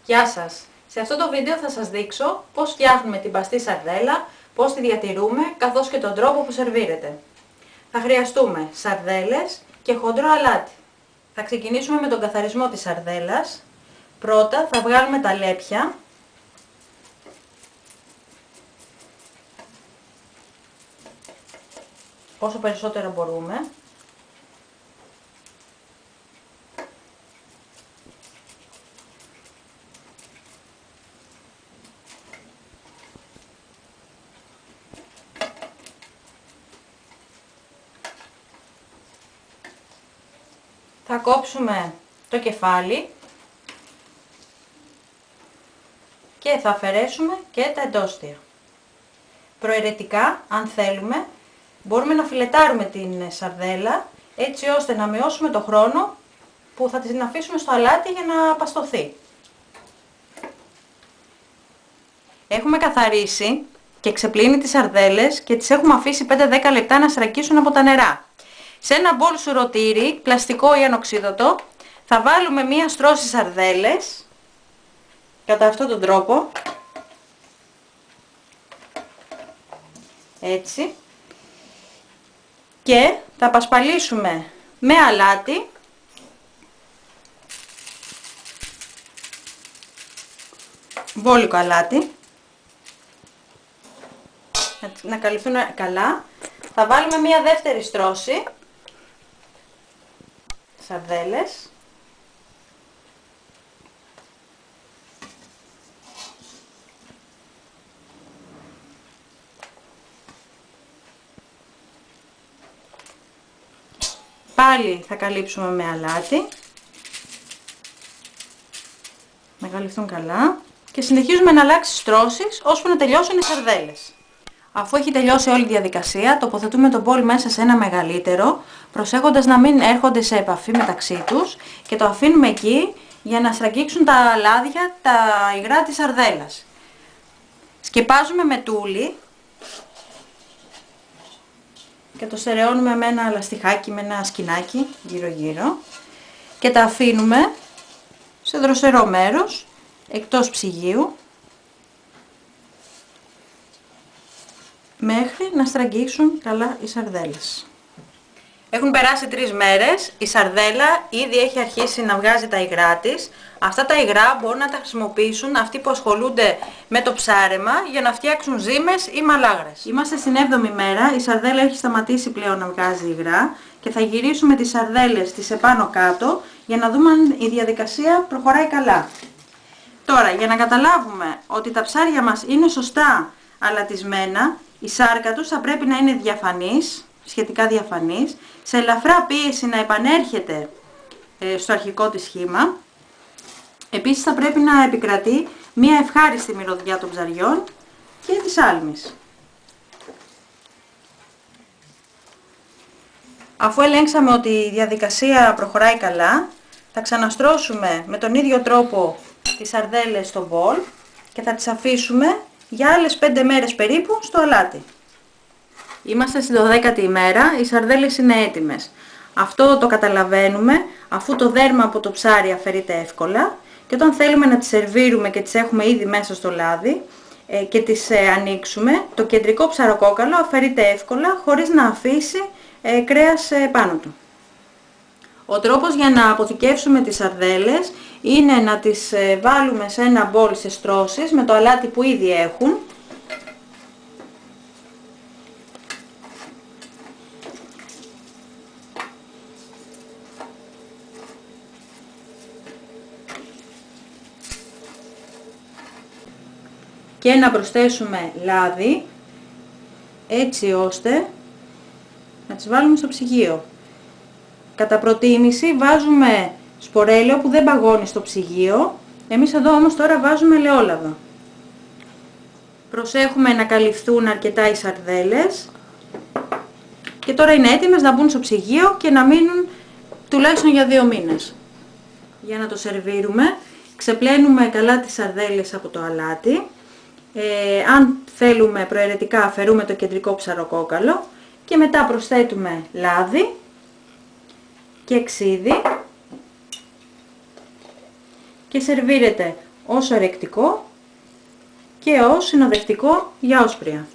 Γεια σας! Σε αυτό το βίντεο θα σας δείξω πώς φτιάχνουμε την παστή σαρδέλα, πώς τη διατηρούμε, καθώς και τον τρόπο που σερβίρεται. Θα χρειαστούμε σαρδέλες και χοντρό αλάτι. Θα ξεκινήσουμε με τον καθαρισμό της σαρδέλας. Πρώτα θα βγάλουμε τα λέπια. Όσο περισσότερα μπορούμε. Θα κόψουμε το κεφάλι και θα αφαιρέσουμε και τα εντόστια. Προαιρετικά, αν θέλουμε, μπορούμε να φιλετάρουμε την σαρδέλα έτσι ώστε να μειώσουμε το χρόνο που θα την αφήσουμε στο αλάτι για να παστωθεί. Έχουμε καθαρίσει και ξεπλύνει τις σαρδέλες και τις έχουμε αφήσει 5-10 λεπτά να σρακίσουν από τα νερά. Σε ένα μπολ σουρωτήρι, πλαστικό ή ανοξίδωτο, θα βάλουμε μία στρώση σαρδέλες, κατά αυτόν τον τρόπο, έτσι, και θα απασπαλίσουμε με αλάτι μπόλικο αλάτι, να καλυφθούν καλά. Θα βάλουμε μία δεύτερη στρώση σαρδέλες πάλι θα καλύψουμε με αλάτι, να καλυφθούν καλά και συνεχίζουμε να αλλάξει στρώσεις ώσπου να τελειώσουν οι σαρδέλες. Αφού έχει τελειώσει όλη η διαδικασία, τοποθετούμε το μπολ μέσα σε ένα μεγαλύτερο, προσέχοντας να μην έρχονται σε επαφή μεταξύ τους και το αφήνουμε εκεί για να στραγγίξουν τα λάδια, τα υγρά της σαρδέλας. Σκεπάζουμε με τούλι και το στερεώνουμε με ένα λαστιχάκι, με ένα σκινάκι γύρω γύρω και τα αφήνουμε σε δροσερό μέρος, εκτός ψυγείου, μέχρι να στραγγίξουν καλά οι σαρδέλες. Έχουν περάσει 3 μέρες, η σαρδέλα ήδη έχει αρχίσει να βγάζει τα υγρά της. Αυτά τα υγρά μπορούν να τα χρησιμοποιήσουν αυτοί που ασχολούνται με το ψάρεμα για να φτιάξουν ζύμες ή μαλάγρες. Είμαστε στην 7η μέρα, η σαρδέλα έχει σταματήσει πλέον να βγάζει υγρά και θα γυρίσουμε τις σαρδέλες τις επάνω κάτω για να δούμε αν η διαδικασία προχωράει καλά. Τώρα, για να καταλάβουμε ότι τα ψάρια μας είναι σωστά αλατισμένα, η σάρκα τους θα πρέπει να είναι διαφανής, σχετικά διαφανής, σε ελαφρά πίεση να επανέρχεται στο αρχικό της σχήμα. Επίσης θα πρέπει να επικρατεί μια ευχάριστη μυρωδιά των ψαριών και της άλμης. Αφού ελέγξαμε ότι η διαδικασία προχωράει καλά, θα ξαναστρώσουμε με τον ίδιο τρόπο τις σαρδέλες στο μπολ και θα τις αφήσουμε για άλλες 5 μέρες περίπου στο αλάτι. Είμαστε στην 12η ημέρα, οι σαρδέλες είναι έτοιμες. Αυτό το καταλαβαίνουμε αφού το δέρμα από το ψάρι αφαιρείται εύκολα και όταν θέλουμε να τις σερβίρουμε και τις έχουμε ήδη μέσα στο λάδι και τις ανοίξουμε, το κεντρικό ψαροκόκαλο αφαιρείται εύκολα χωρίς να αφήσει κρέας πάνω του. Ο τρόπος για να αποθηκεύσουμε τις σαρδέλες είναι να τις βάλουμε σε ένα μπολ σε στρώσεις με το αλάτι που ήδη έχουν και να προσθέσουμε λάδι έτσι ώστε να τις βάλουμε στο ψυγείο. Κατά προτίμηση βάζουμε σπορέλαιο που δεν παγώνει στο ψυγείο, εμείς εδώ όμως τώρα βάζουμε ελαιόλαδο. Προσέχουμε να καλυφθούν αρκετά οι σαρδέλες και τώρα είναι έτοιμες να μπουν στο ψυγείο και να μείνουν τουλάχιστον για 2 μήνες. Για να το σερβίρουμε, ξεπλένουμε καλά τις σαρδέλες από το αλάτι. Αν θέλουμε προαιρετικά αφαιρούμε το κεντρικό ψαροκόκαλο και μετά προσθέτουμε λάδι και ξύδι και σερβίρεται ως αρεκτικό και ως συνοδευτικό για όσπρια.